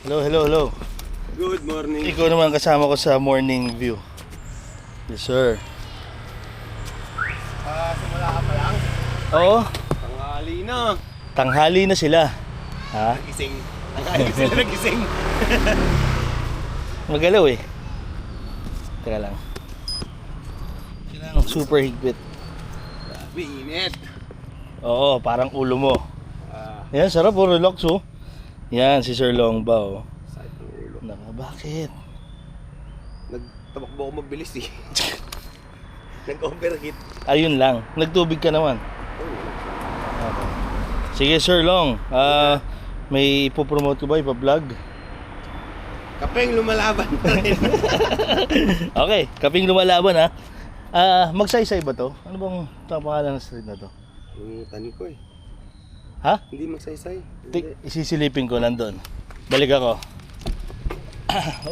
Hello, hello, hello. Good morning. Ikaw naman kasama ko sa morning view. Yes, sir. Simula ka pa lang? Oo, Tanghali na. tanghali na sila. Ha? Nagising. Tanghali sila nagising. Magalaw eh. Teka lang. Kailangan super higpit. Grabe, init. Oo, parang ulo mo. Ah, Yan, sarap po, relax oh. Yan, si Sir Longba oh. sakit ng ulo. Naka, bakit? Nagtabakbo ako mabilis eh. Nag-overheat. Ayun lang, nagtubig ka naman. Okay. Sige Sir Long, may ipopromote ko ba, ipa-vlog? Kapeng lumalaban pa rin. Okay, kaping lumalaban ha. Magsaysay ba to? Ano bang pangalan ng street na to? Yung tanin ko eh. Ha? Hindi magsaysay. Tik, isisilipin ko nandun. Balik ako.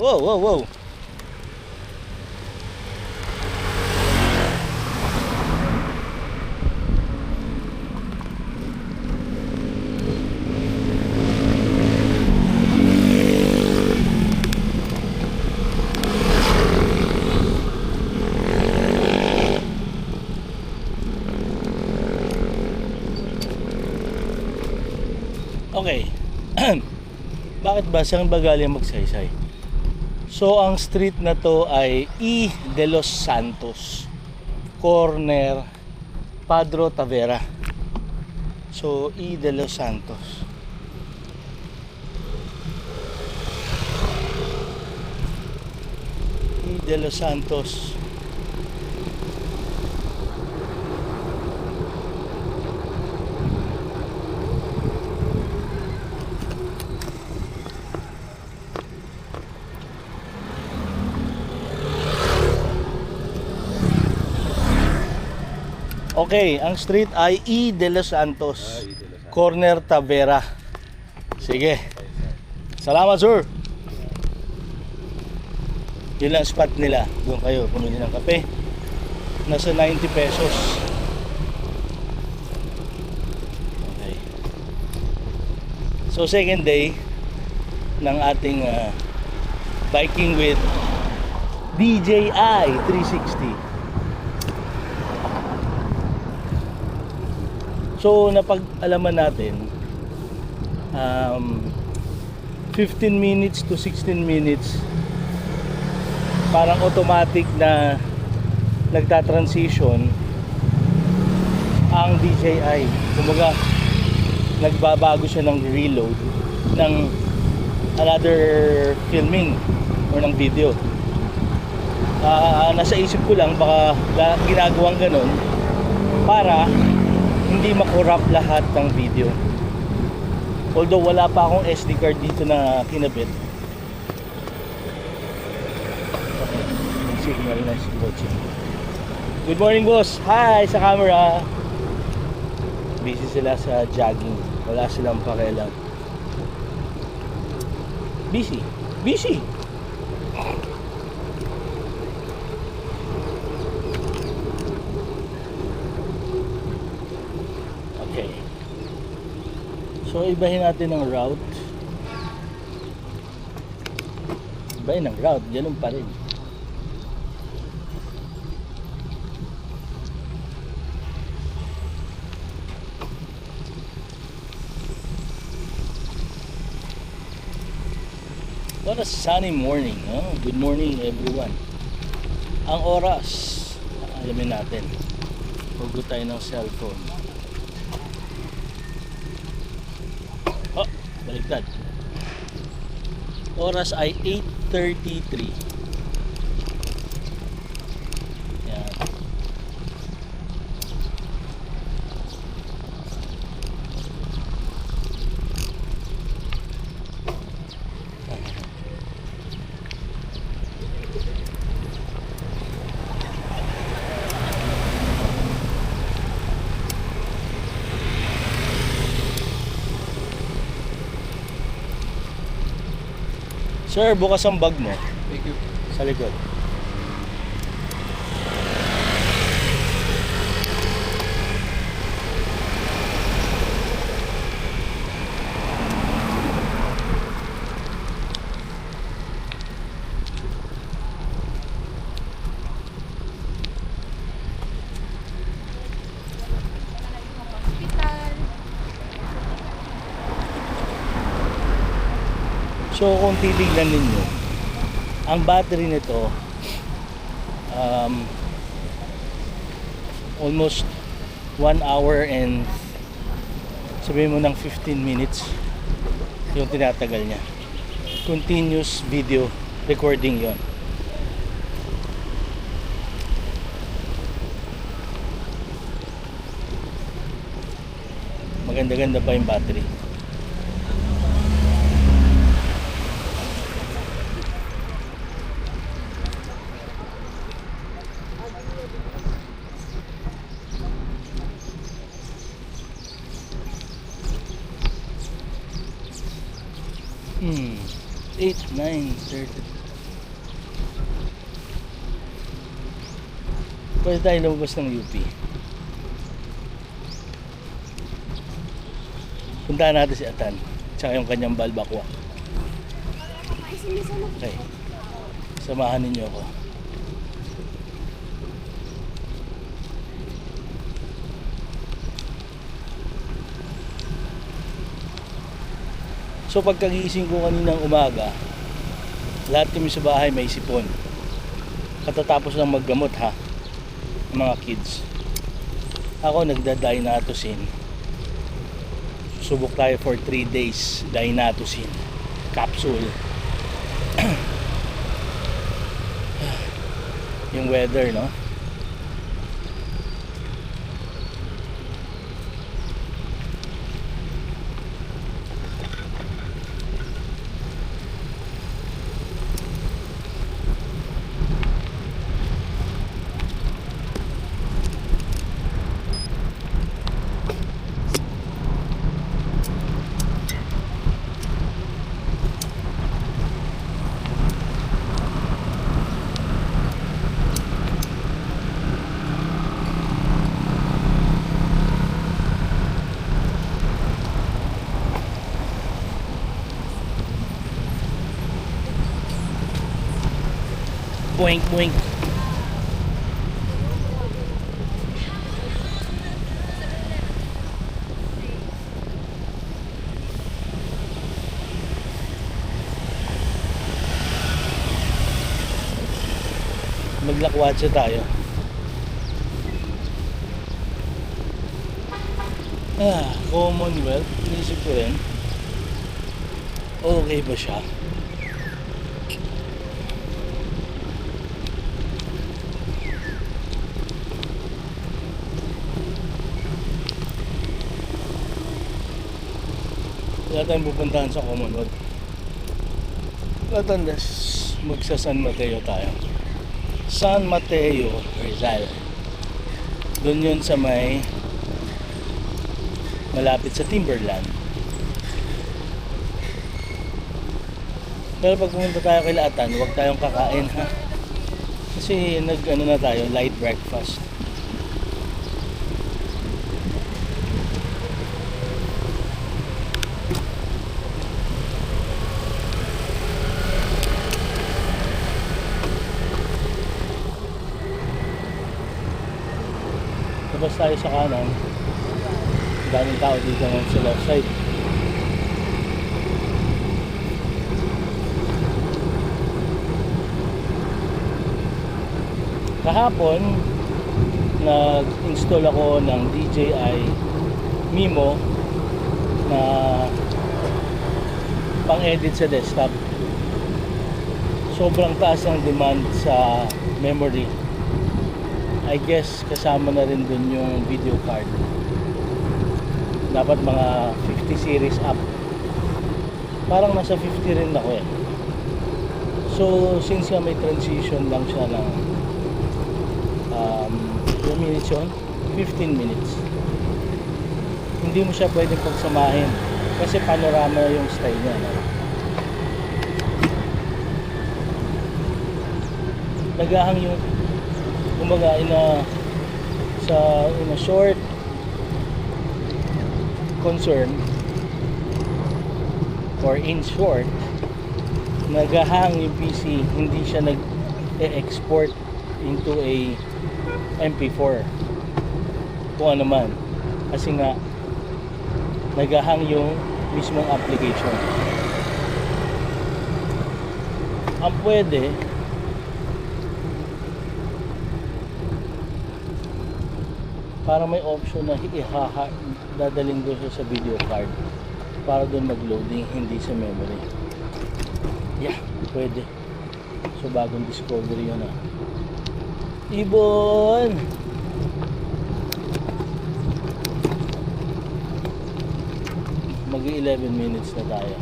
Wow, wow, wow. Okay. Bakit ba? Saan ba galing magsaysay? So, ang street na to ay E. de los Santos Corner Padro Tavera. So, E. de los Santos. E. de los Santos. Okay, ang street ay E. de los Santos Corner Tavera. Sige. Salamat, sir. Yun lang spot nila. Doon kayo pumili ng kape. Nasa 90 pesos. Okay. So, second day ng ating biking with DJI 360. So, napag-alaman natin 15 minutes to 16 minutes parang automatic na nagta-transition ang DJI. Kumbaga, nagbabago siya ng reload ng another filming or ng video. Nasa isip ko lang baka ginagawang ganun para hindi makurap lahat ng video. Although wala pa akong SD card dito na kinabit. Okay, signal na si Coach. Good morning, boss. Hi sa camera. Busy sila sa jogging. Wala silang pakialam. Busy. Busy. So, ibahin natin ang route. Ibahin ang route. Ganun pa rin. What a sunny morning. Oh, good morning everyone. Ang oras, alamin natin. Hugot tayo ng cellphone. Baliktad. Oras ay 8:33. Yan. Sir, bukas ang bag mo. Thank you. Sa likod. So kung titignan ninyo, ang battery nito almost 1 hour and sabihin mo ng 15 minutes yung tinatagal niya. Continuous video recording yon. Maganda-ganda pa yung battery. Hmm. 8, 9, 30. Pwede tayo lumabas ng UP. Puntahan natin si Atan. Tsaka yung kanyang balbakwa. Okay. Samahan ninyo ako. So pagkagising ko kaninang umaga, lahat kami sa bahay may sipon. Katatapos lang maggamot ha, mga kids. Ako nagda-Dynatosin. Subok tayo for 3 days Dynatosin capsule. Yung weather, no? Boink, boink. Maglakwatsa tayo. Commonwealth. Inisip ko rin. Okay ba siya? Wala tayong pupuntahan sa Commonwealth. Latandas, magsa San Mateo tayo. San Mateo, Rizal. Doon yun sa may malapit sa Timberland. Pero pag pumunta tayo kay Laatan, huwag tayong kakain ha. Kasi nag-ano na tayo, light breakfast. Labas tayo sa kanan. Daming tao dito sa left side. Kahapon nag-install ako ng DJI Mimo na pang-edit sa desktop. Sobrang taas ang demand sa memory. I guess kasama na rin dun yung video card. Dapat mga 50 series up. Parang nasa 50 rin ako eh. So since may transition lang siya ng 2 minutes yun, 15 minutes. Hindi mo siya pwedeng pagsamahin kasi panorama yung style niya, no? Nagahang yung kumbaga in a short concern or in short, nagahang yung PC, hindi siya nag-export into a MP4 kung ano man, kasi nga nagahang yung mismong application. ang pwede, para may option na dadaling doon siya sa video card para doon mag-loading, hindi sa memory. Yeah, pwede. So bagong discovery yun ah. Ibon! Mag-11 minutes na tayo.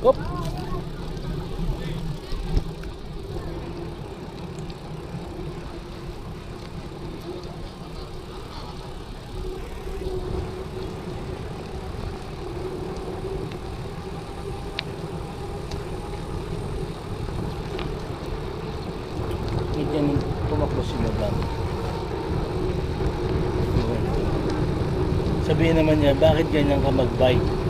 Op. Medyan tumakbo si Madam. Sabihin naman niya, bakit ganyan ka mag-bike?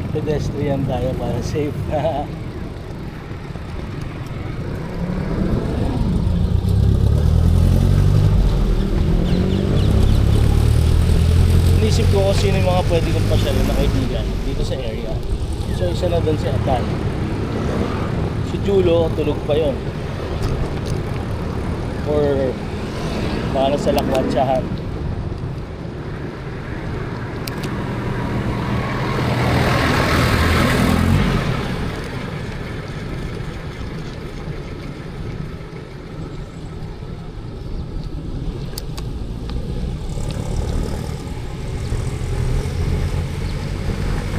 Pedestrian tayo para safe. Inisip ko kung sino yung mga pwede kong pasyalin na kaibigan dito sa area. So isa na doon si Atan. Si Julo, tulog pa yon. Or baka nasa lakwatsahan.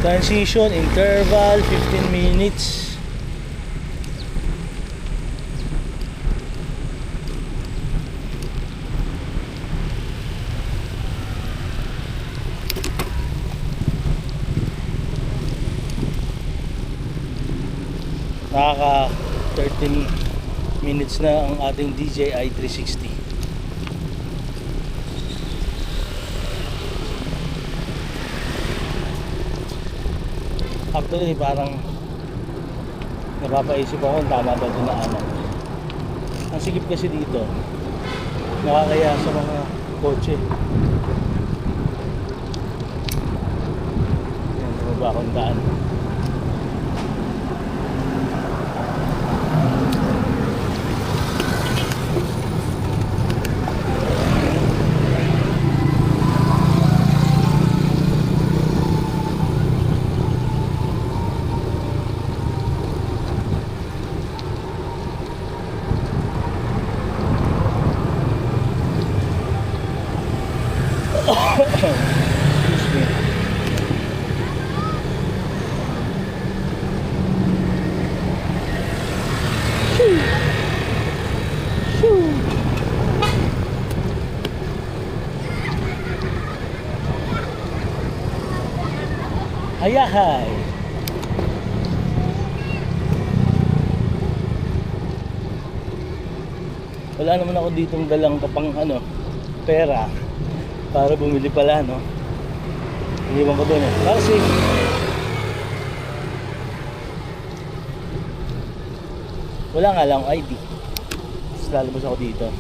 Transition, interval, 15 minutes. Nakaka 13 minutes na ang ating DJI 360. Actually, parang napapaisip ako kung tama ba dinaanan. Ang sikip kasi dito, nakakaya sa mga kotse. Yan, baba akong daan. Excuse me. Shoo. Shoo. Hayahay. Wala naman ako ditong dalang kapang pera para bumili pala, no? Iniwan ko doon eh. Kasi wala nga lang ID. Tapos lalabas ako dito.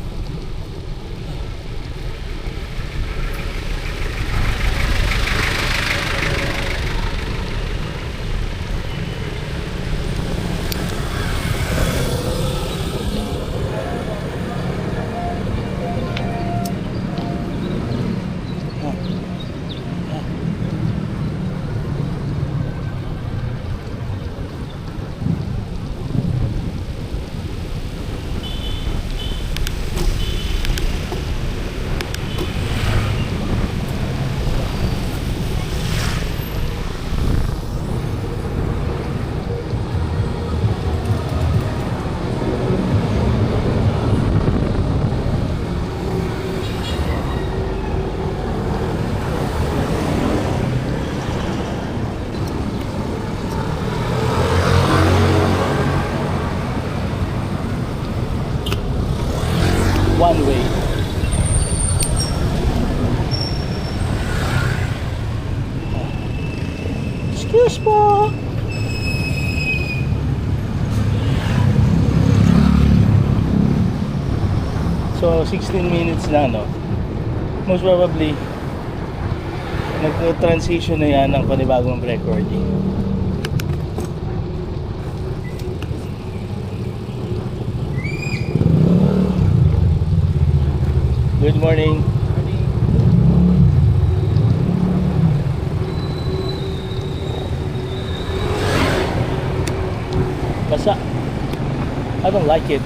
one way. Excuse po. So 16 minutes na, no? Most probably nag-transition na yan ng panibagong recording. Good morning. Basa. I don't like it.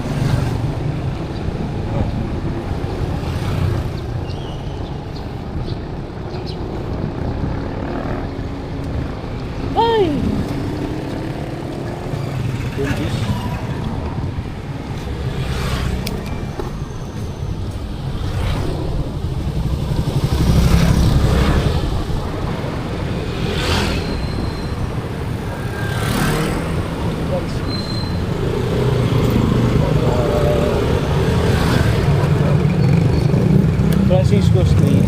Ay! Buntis. Francisco Street.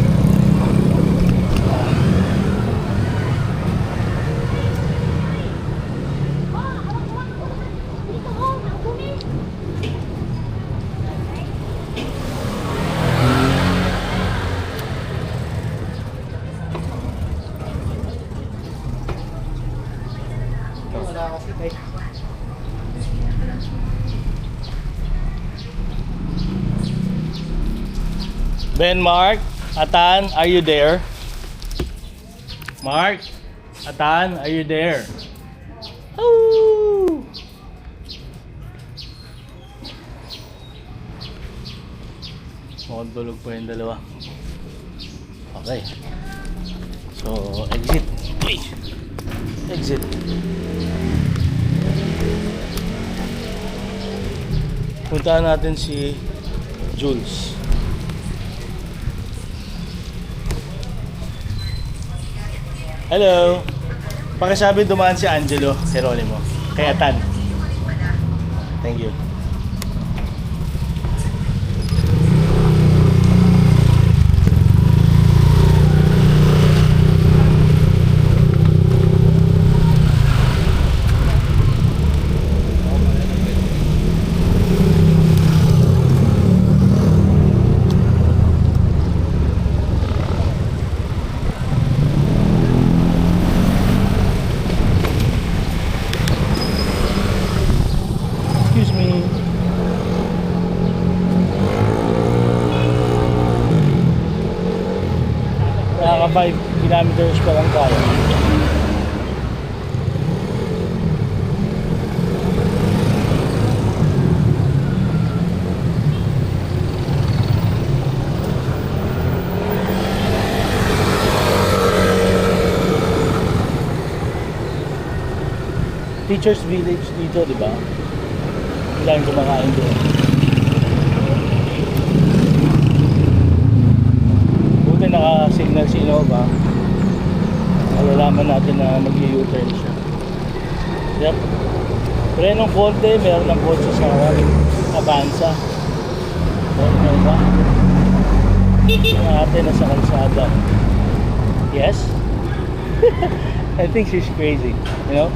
Ben, Mark, Atan, are you there? Mark, Atan, are you there? Oh! Mukhang tulog pa yung dalawa. Okay. So, exit. Uy! Exit. Puntaan natin si Jules. Hello. Pakisabi dumaan si Angelo Geronimo. Kay Atan. Thank you. Excuse me. Naka 5 kilometers pa lang tayo. Teachers Village dito, di ba? Lang kumakain doon. Buti naka-signal si Innova. Malalaman natin na mag-u-turn siya. Yep. Prenong konti, meron ng kotse sa harap. Avanza. Innova. Ang ate na sa kalsada. Yes? I think she's crazy, you know?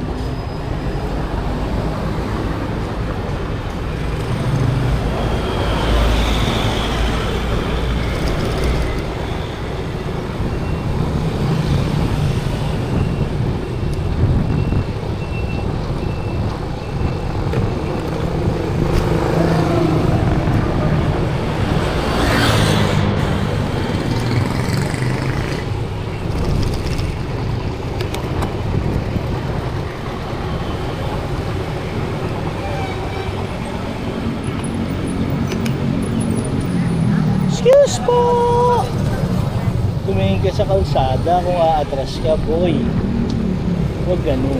Excuse po! Tumingin ka sa kalsada kung aatras ka, boy. Huwag ganun.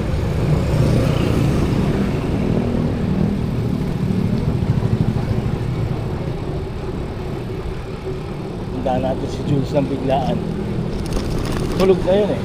Handa natin si Jules ng biglaan. Tulog na yun eh.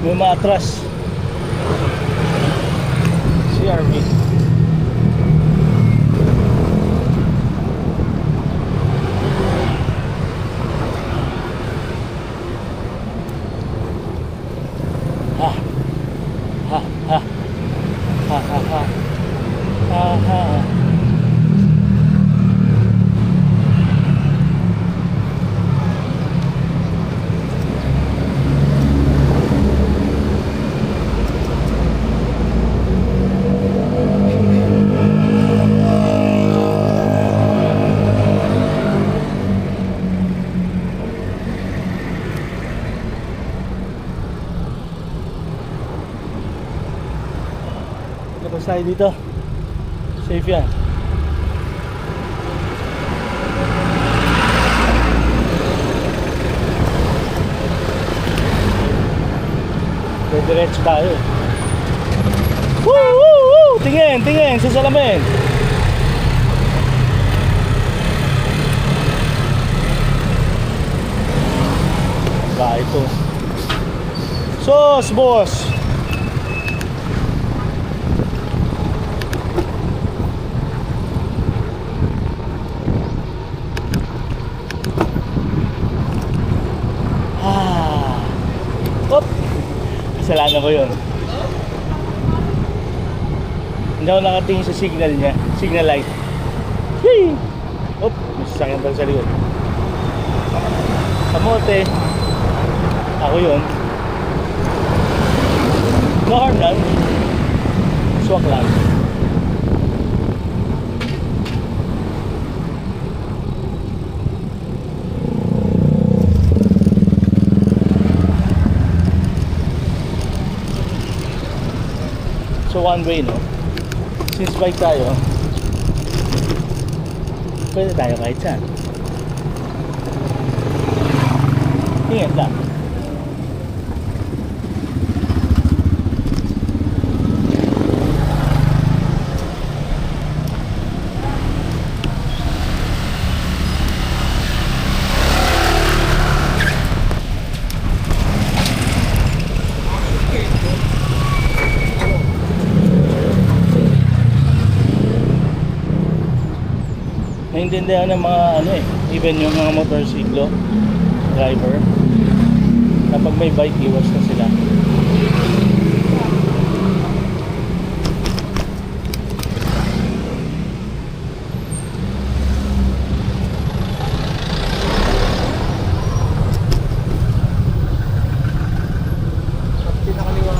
May matras. CRV. Ha. Ha ha. Ha ha ha. Ha ha. Labas tayo dito. Safe yan. Diretso tayo. Woo! Woo! Woo! Tingin! Tingin! Sa salamin! Ba ito. Sos, boss! Op! Kasalanan ko yun. Hindi ako nakatingin sa signal niya. Signal light. Yee! Op! May sasakyan pala sa likod. Kamote. Ako yun. No harm lang. Swak lang. So one way, no? Since bike tayo, pwede tayo kahit saan. Ingat lang. Naintindihan ng mga even yung mga motorsiklo driver, kapag may bike, iwas na sila. Pinakaliwa.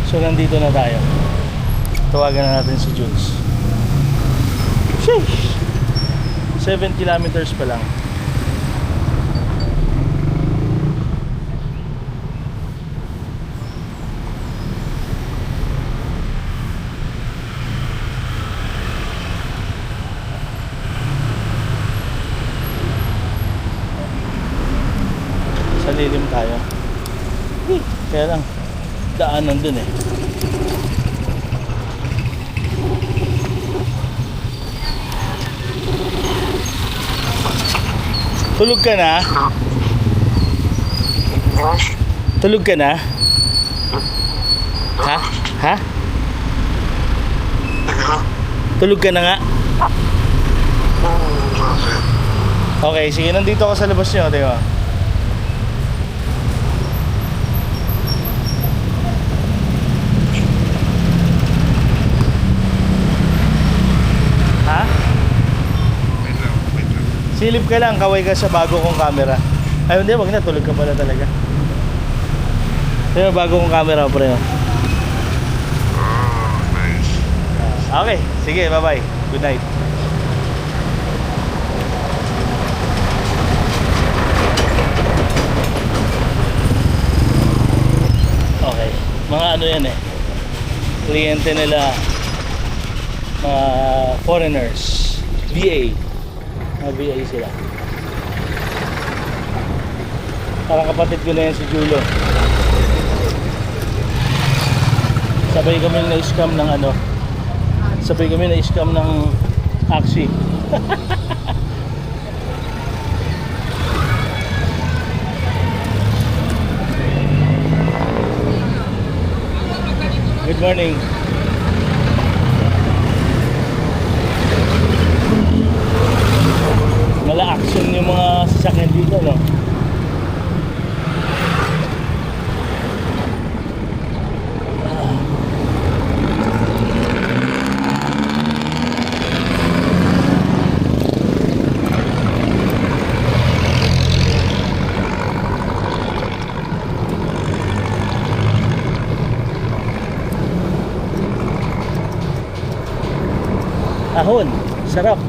So nandito na tayo. Tawagan na natin si Jules. Sheesh! 7 kilometers pa lang. Sa lilim tayo. Kaya lang, daanan dun eh. Tulog ka na? Tulog ka na? Ha? Ha? Tulog ka na nga? Okay, sige, nandito ako sa labas nyo, diba? Ha? Silip ka lang, kaway ka sa bago kong camera. Ay, hindi, wag na, tulog ka pala talaga. Ito yung bago kong camera, pre. Nice. Okay, sige, bye-bye. Good night. Okay, mga ano yan eh. Kliyente nila, mga foreigners, VA. VA sila. Parang kapatid ko na yan si Julo. Sabay kami na-scam ng sabay kami na-scam ng Axie. Good morning. Mala action yung mga sasakyan dito, no? Ahon, sarap.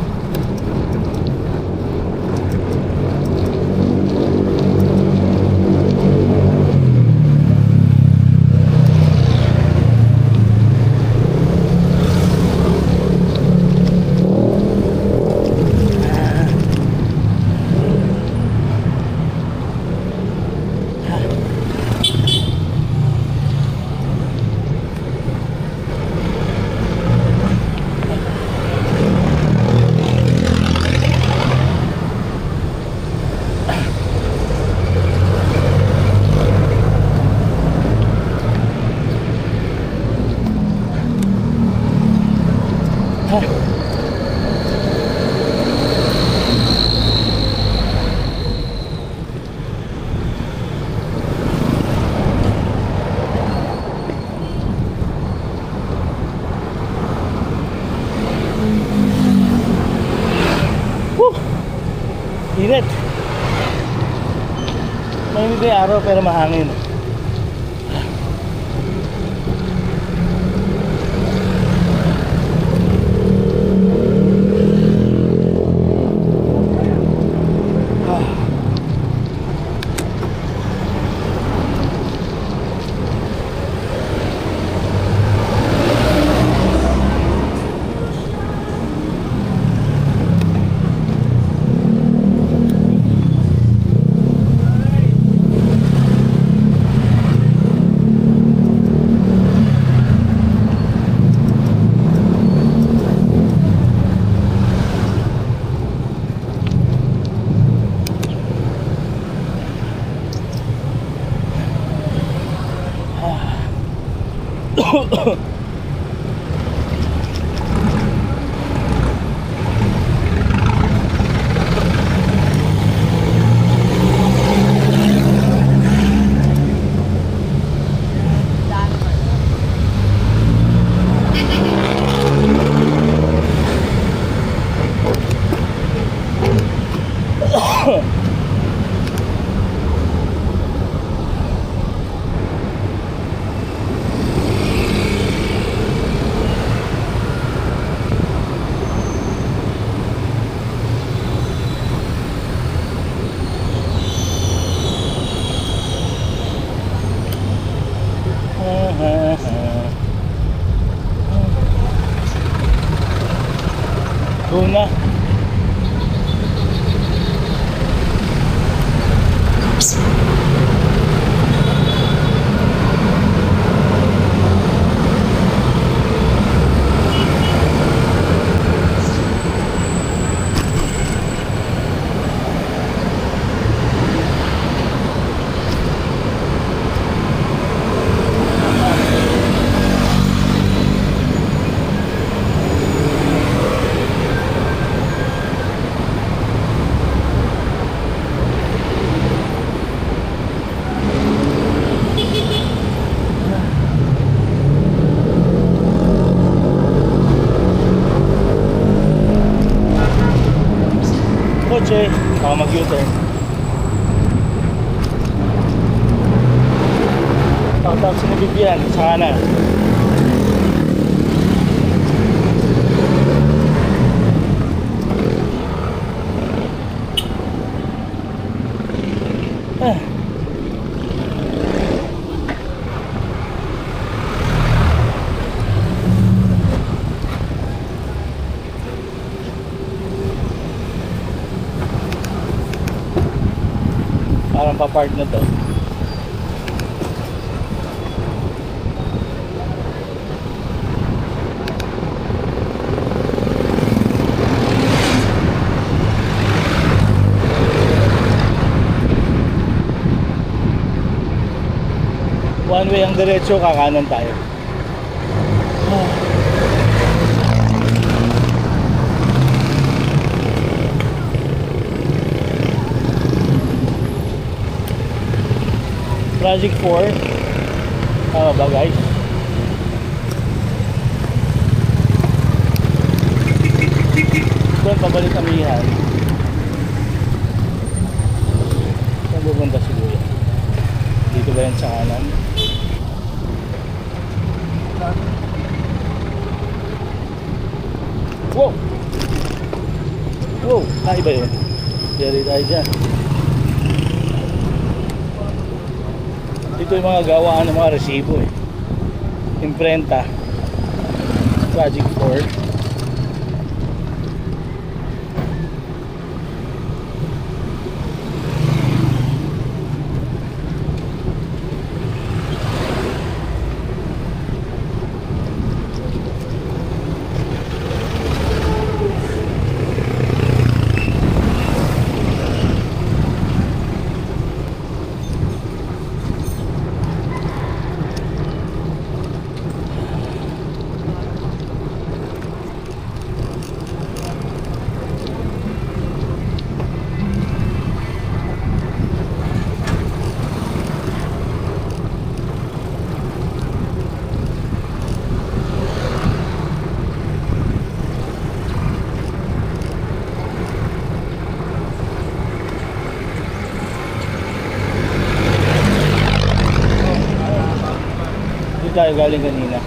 Init. Mainit yung araw pero mahangin. Tuna. Kotse, baka mag-U-turn. Tapos sinibigyan sa kanan. Parang pa-park na to. One way ang diretso, kakanan tayo. Magic 4. Tama ba guys? Doon pabalik amihan. Saan pupunta si Kuya? Dito ba yan sa kanan? Wow! Wow! Naiba yun. Yari tayo dyan. Dito yung mga gawaan ng mga resibo eh. Imprenta. Magic 4. Tayo galing kanina.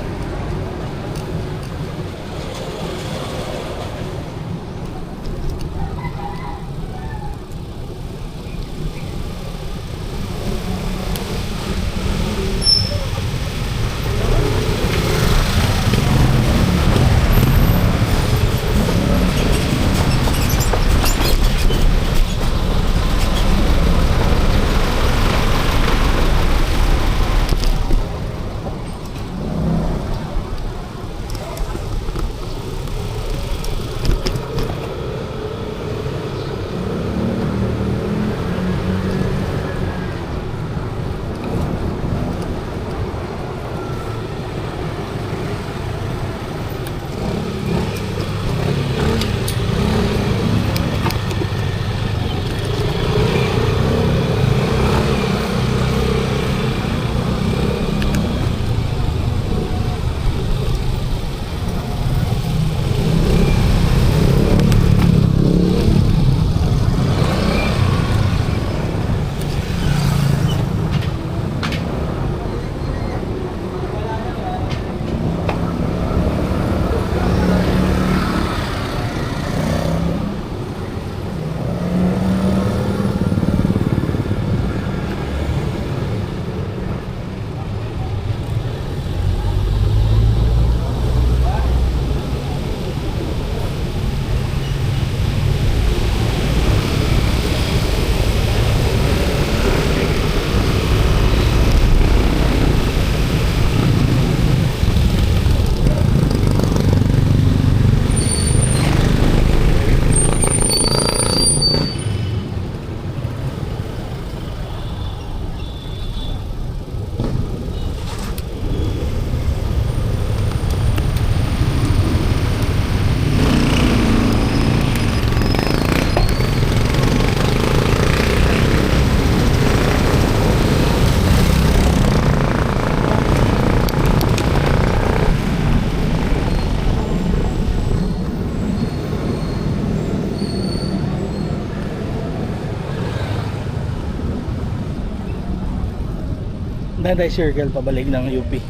Nanday circle pabalik ng UP.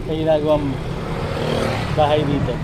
May ginagawang bahay dito.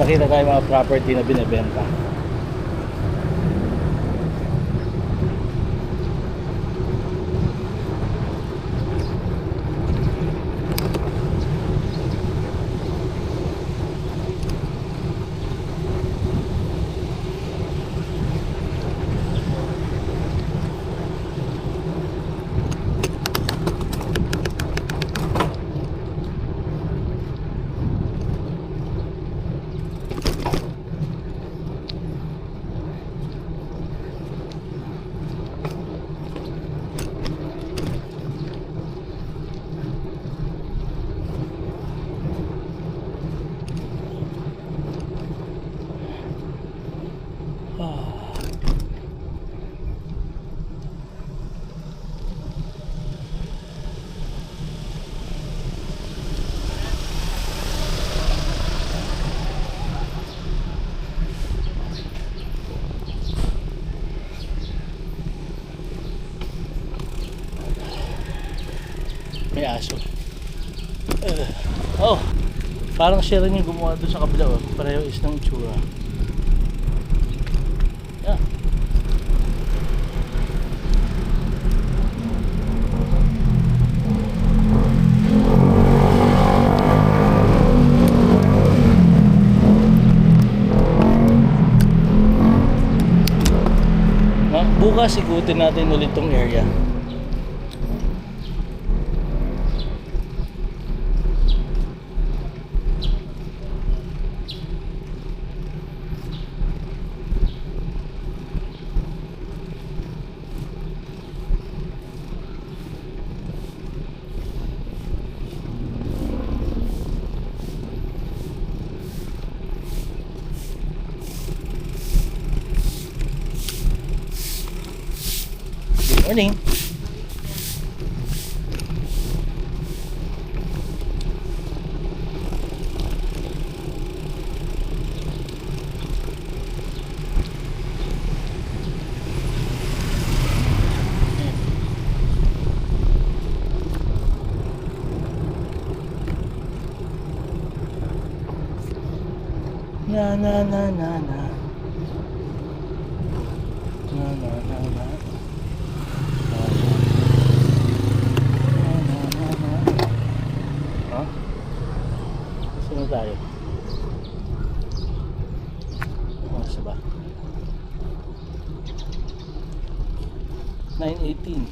nakita tayo mga property na binebenta. May aso. Oh, parang siya rin yung gumawa doon sa kabila. Oh. Pareho is ng itsura. Yeah. Bukas ikutin natin ulit tong area. Morning. Na na na na na. Na na na na. Saan tayo? Ano ba? 9:18.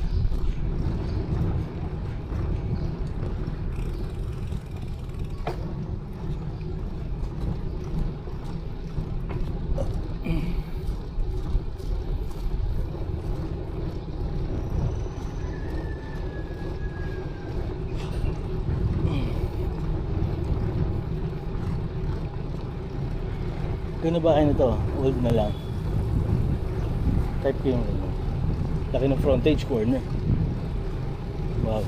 Gano'n ba kayo nito? Old na lang. Type ko yung laki ng frontage corner. Wow.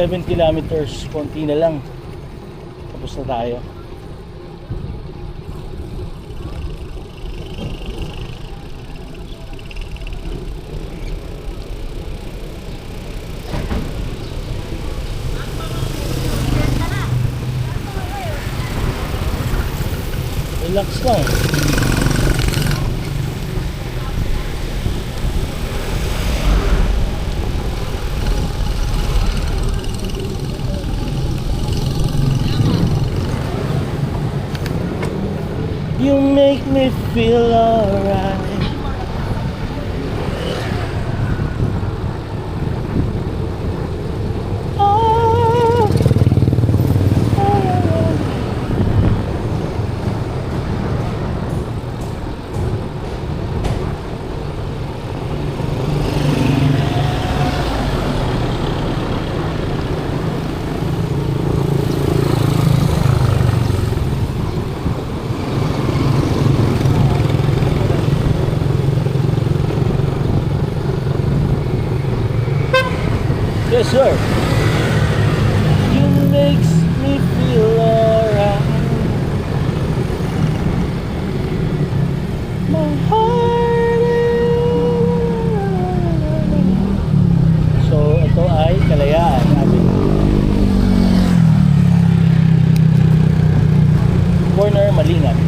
...11 kilometers, konti na lang tapos na tayo. Relax lang. You make me feel alright. Oh, oh. Yes, sir. You makes me feel alright. My heart is... So, ito ay Kalayaan Avenue. Corner Malingat.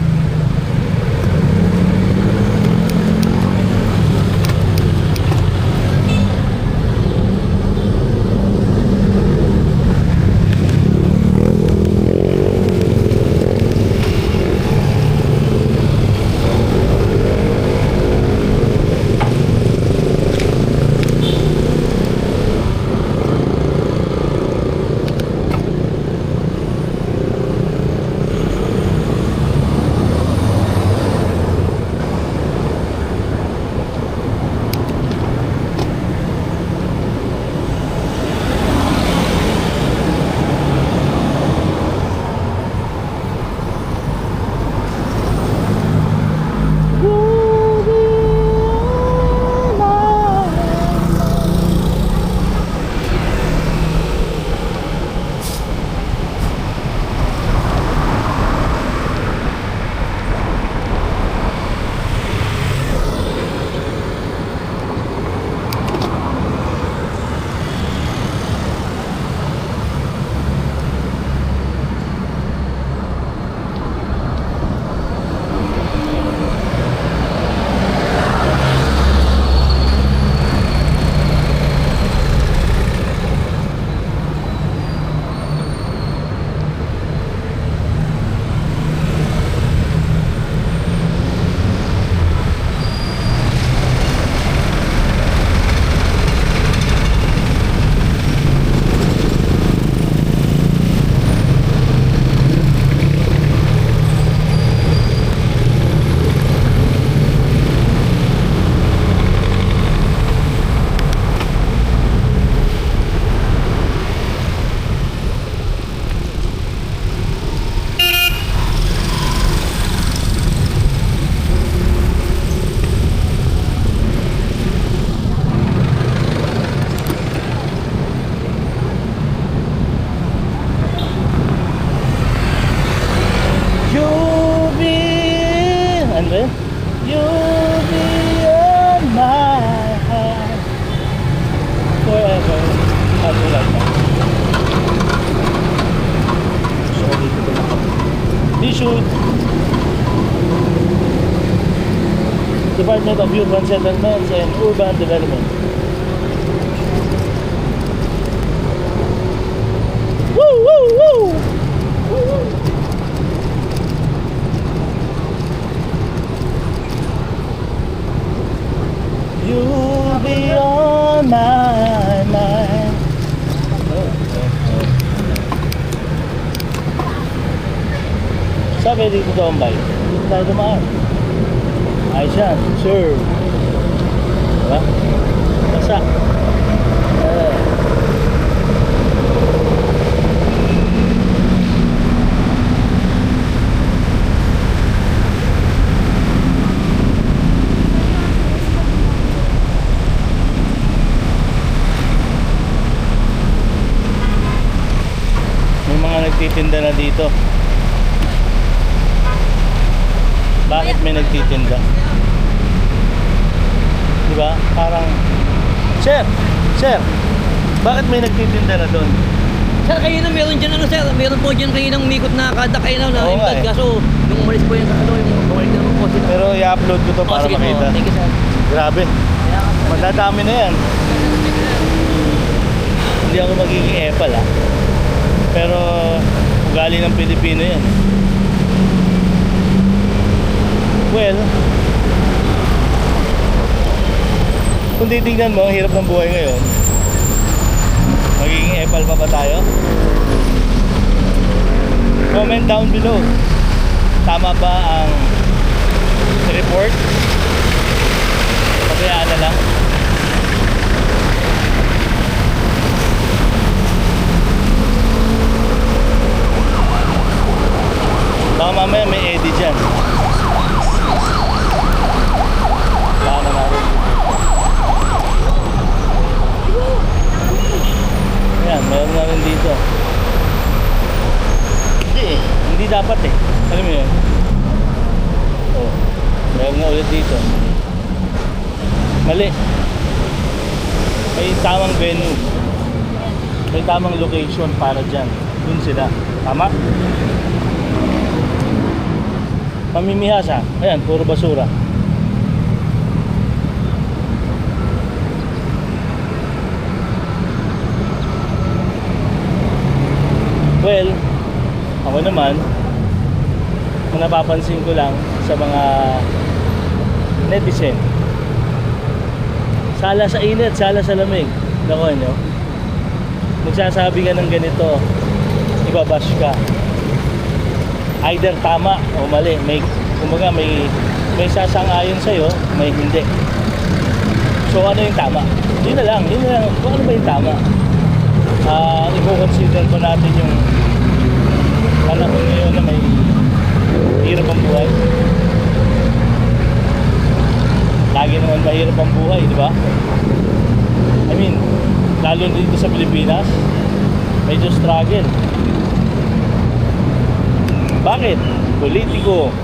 You'll be on my heart forever. Something like that. Sorry, Tishute. Department of Urban Settlements and Urban Development. Woo, woo, woo! Woo! You'll be on my mind. Sabi dito daw ang bike. Dito tayo dumaan. Ayos yan, sir. Diba? Basa. May mga nagtitinda na dito. Bakit may nagtitinda? Diba? Parang, Sir! Sir! Bakit may nagtitinda na doon? Sir, kayo na meron dyan ano sir, meron po dyan kayo ng umikot na kada kayo na Oo nga impad. eh. Kaso, yung umalis po yan sa ano, yung bumalik na ng poste na. Pero i-upload ko to para sige po. makita. Thank you sir. Grabe. Kaya ka, sir. Madadami na yan. Hindi ako magiging epal ah. Pero ugali ng Pilipino yan. Well, kung titignan mo, ang hirap ng buhay ngayon. Magiging epal pa ba tayo? Comment down below. Tama ba ang report? Pabayaan na lang. Baka mamaya may edit dyan. Baka na natin. dapat eh. Alam mo yun? Oh, meron na ulit dito. Mali. May tamang venue. May tamang location para dyan. Dun sila. Tama? Pamimihasa. Ayan, puro basura. Well, ako naman, ang napapansin ko lang sa mga netizen, sala sa init, sala sa lamig. Nakuha nyo? Magsasabi ka ng ganito, ibabash ka. Either tama o mali. Kumbaga may sasang-ayon sa'yo, may hindi. So ano yung tama? Yun na lang. Kung ano ba yung tama? I-consider ko natin yung panahon ngayon na may hirap ang buhay. Lagi naman mahirap ang buhay, di ba? I mean, lalo dito sa Pilipinas, medyo struggle. Bakit? Politiko,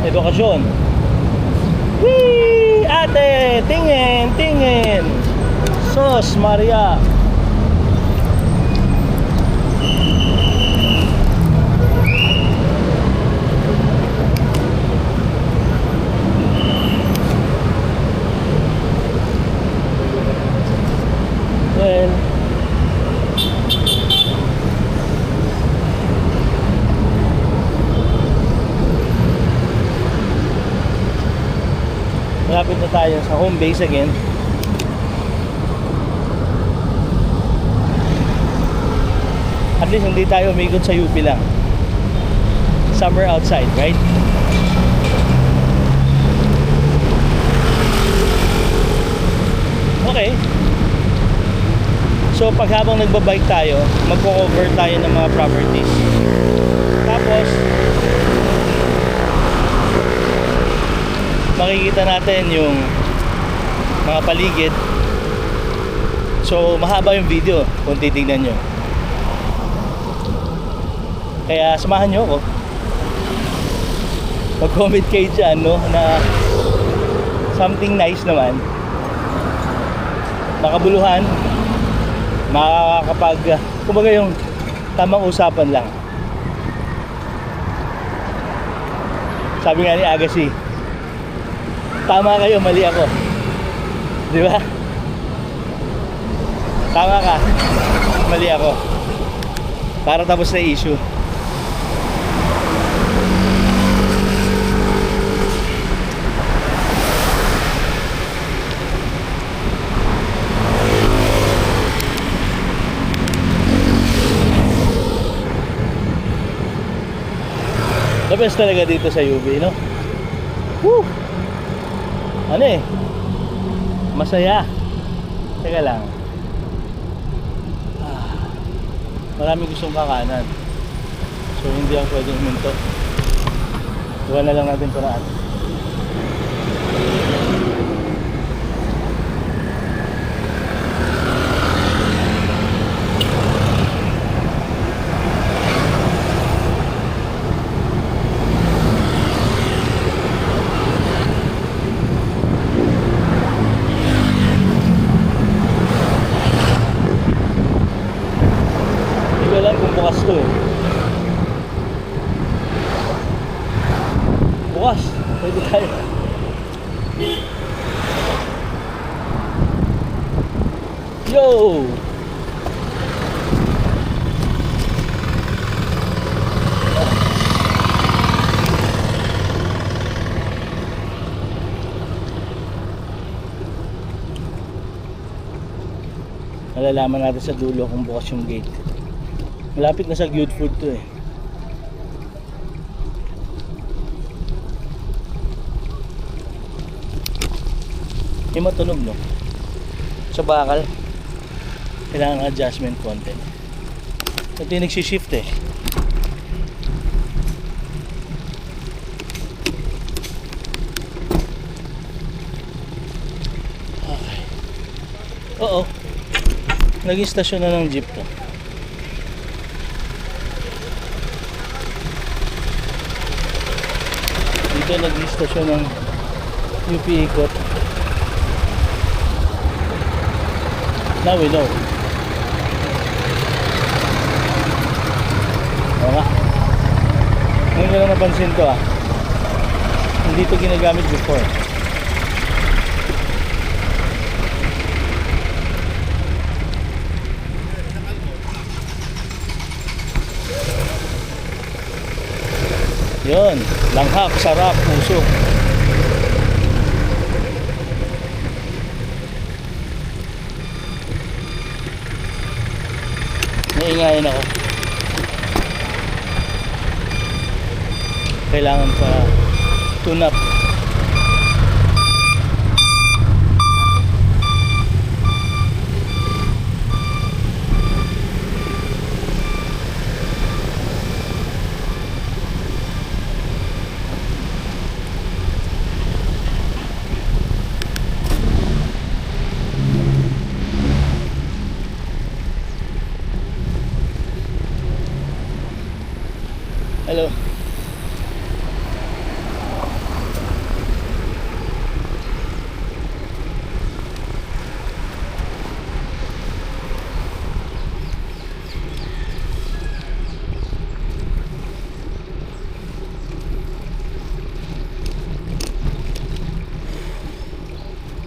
edukasyon. Whee! Ate! Tingin! Sos Maria! Well, malapit na tayo sa home base again. At least hindi tayo umikot sa UP lang. Somewhere outside, right? Okay. So pag habang nagbabike tayo, magko-cover tayo ng mga properties. Tapos makikita natin yung mga paligid. So mahaba yung video kung titignan nyo. Kaya samahan nyo ako. Mag-comment kayo dyan, no, na something nice naman, makabuluhan, makakapag kumbaga yung tamang usapan lang. Sabi nga ni Agassi, tama kayo, mali ako. Di ba? Tama ka, mali ako. Para tapos na issue. The best talaga dito sa UB, no? Woo! Ano eh? Masaya. Teka lang. Maraming gustong kakanan. So hindi ako pwedeng huminto. Iwan na lang natin paraan. Bukas to eh. Bukas. Pwede tayo. Yo! Malalaman natin sa dulo kung bukas yung gate. Malapit na sa Good Food to eh. Yung matunog, no? Sa bakal kailangan adjustment konti. Ito yung nagsishift eh. Okay. Oo, naging stasyon na ng jeep to. Dito yung nag-istasyon ng UP Ikot. Now we know. Oo nga. Ngayon ko lang napansin to Hindi ito ginagamit before. Yun, langhap, sarap, puso. Naingayin ako. Kailangan pa tune up. Hello.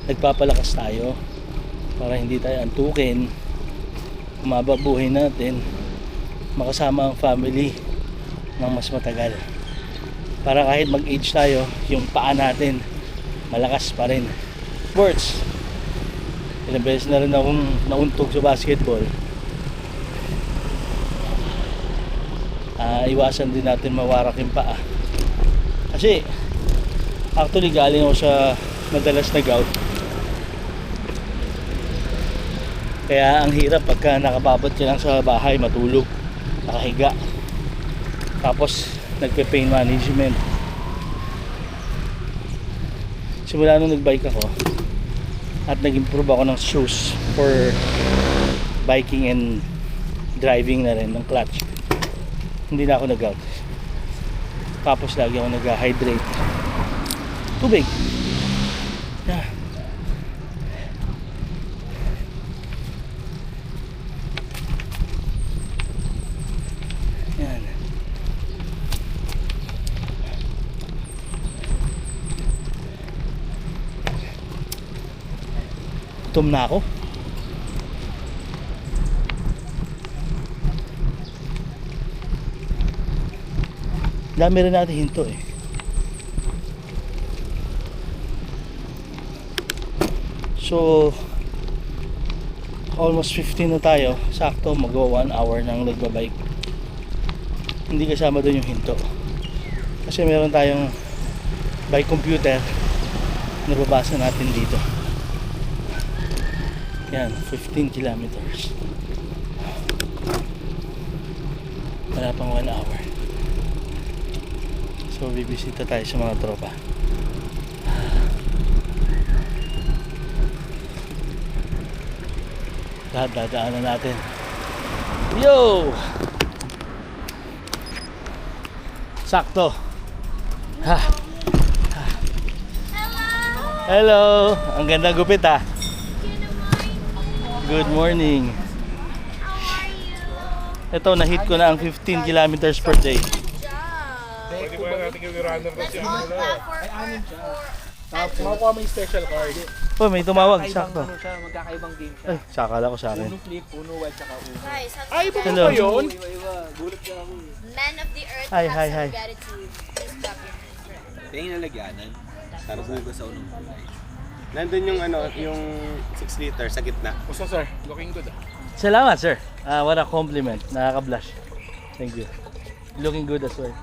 Nagpapalakas tayo para hindi tayo antukin, umaba buhay natin, makasama ang family ng mas matagal, para kahit mag-age tayo, yung paa natin malakas pa rin. Sports, ilang beses na rin akong nauntog sa basketball. Iwasan din natin mawarak yung paa, kasi actually galing ako sa madalas na gout. Kaya ang hirap pagka nakababad ka lang sa bahay, matulog, nakahiga, tapos nagpe-pain management. Simula nung nagbike ako at nag-improve ako ng shoes for biking and driving na rin, ng clutch, hindi na ako nag-gout. Tapos lagi ako nag-hydrate, tubig. Yeah. Yan. Gutom na ako. Dami rin natin hinto So almost 15 na tayo. Sakto magwa 1 hour nang nagbabike. Hindi kasama doon yung hinto, kasi meron tayong bike computer na babasa natin dito. Yan, 15 kilometers. Wala pang 1 hour. So bibisita tayo sa mga tropa. Lahat dadaanan natin. Yo! Sakto. Ha. Hello. Ang ganda gupit Good morning. How are you? Ito, na-hit ko na ang 15 kilometers per day. Pwede ba natin yung runner ko That's siya? all for Makuha mo yung special card. Oh, may tumawag. Sakto. Magkakaibang game siya. Ay, sakala ko sa akin. Uno flip, uno white, tsaka uno. guys. Ay, iba Hello. ba yun? Iba-iba. Gulat ka ako Men of the earth Hi, have hi, some hi. gratitude. Please clap your hands for us. Kaya yung nalagyanan. Para bugas sa unang kulay. Nandun yung yung 6 liter sa gitna. Basta sir, looking good Salamat, sir. What a compliment. Nakaka-blush. Thank you. Looking good as well.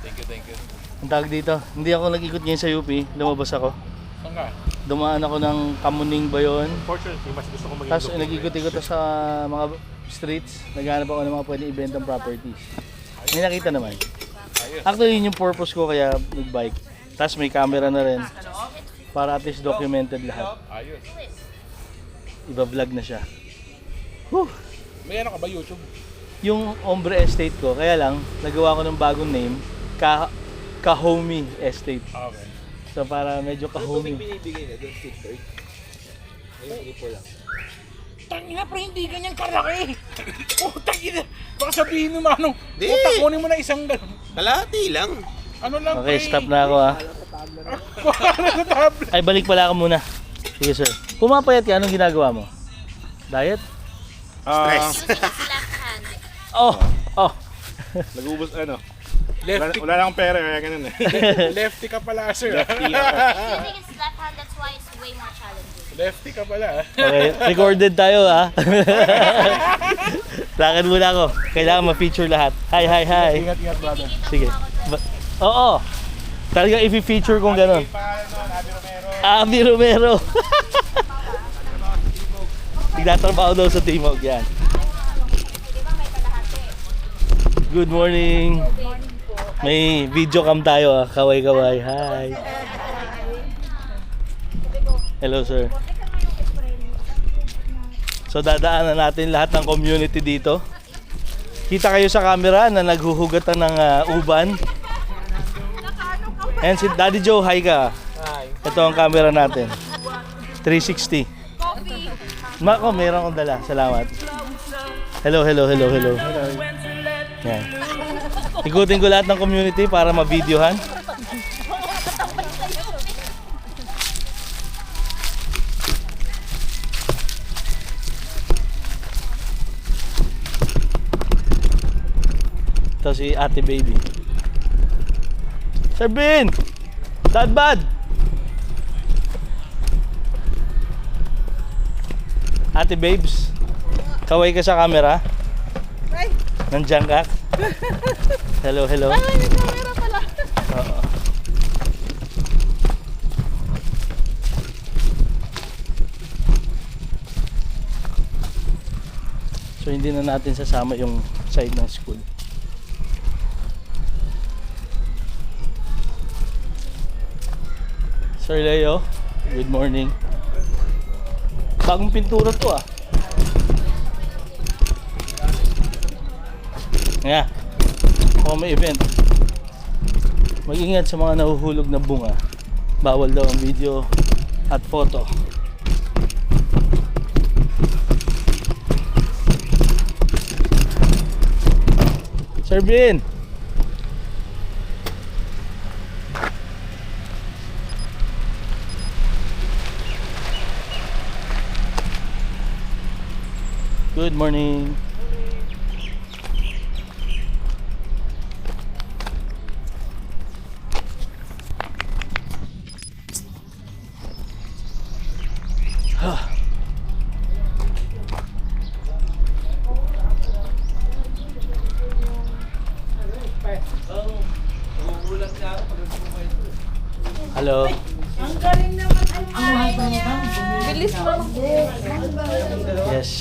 Thank you. Ang tawag dito, hindi ako nag-ikot ngayon sa UP. Lumabas ako. Saan ka? Dumaan ako ng Kamuning ba yun? Fortunately, mas gusto ko maging Tapos nag-ikot-ikot ako sa mga streets. Naghanap ako ng mga pwedeng ibentang properties. May nakita naman. Actually, yun yung purpose ko kaya nag-bike. Tapos may camera na rin. Para at least documented lahat. Ayos. Iba-vlog na siya. Whew! May ano ka ba YouTube? Yung Ombre Estate ko, kaya lang, nagawa ko ng bagong name. Cahomi Estate. Okay. So para medyo Cahomi. binibigay na doon, filtered. Ayun, tipo lang. Tangina, pre, hindi ganyan karaki. Oh, tangina. Baka sabihin mo, manong, Di. kunin mo na isang ganun. Kalahati lang. Ano lang, Okay, pre? stop na ako ha. Ay, balik pala ako muna. Sige sir. Pumapayat ka, anong ginagawa mo? Diet? Stress. Using his left hand. Oh. Nag-ubos ano? Lefty, Wala na akong pera kaya ganun eh. lefty ka pala, sir. Lefty ako. Using his left hand, that's why it's way more challenging. Lefty ka pala. Okay, recorded tayo ha. Lakad muna ako. Kailangan ma-feature lahat. Hi. Ingat, brother. Sige. Oo. Talaga i-feature kung gano'n. Abby Romero. Nagtatrabaho daw sa Timog yan. Good morning. May video cam tayo ah. Kaway. Hi. Hello sir. So dadaanan natin lahat ng community dito. Kita kayo sa camera na naghuhugatan ng uban. And si Daddy Joe, hi ka. Hi. Ito ang camera natin. 360. Mako, meron akong dala. Salamat. Hello. Yan. Ikutin ko lahat ng community para ma-videohan. Ito si Ate Baby. Sir Bin! Dad Bad! Ate Babes, kaway ka sa camera? Ay! Nandiyan ka? Hello. Ay, may camera pala. Oo. So hindi na natin sasama yung side ng school. Sir Leo, good morning. Bagong pintura to ah. Yeah. Kung may event, mag-ingat sa mga nahuhulog na bunga. Bawal daw ang video at photo. Sir Bin! Good morning. Hello. Bilis mo. Yes.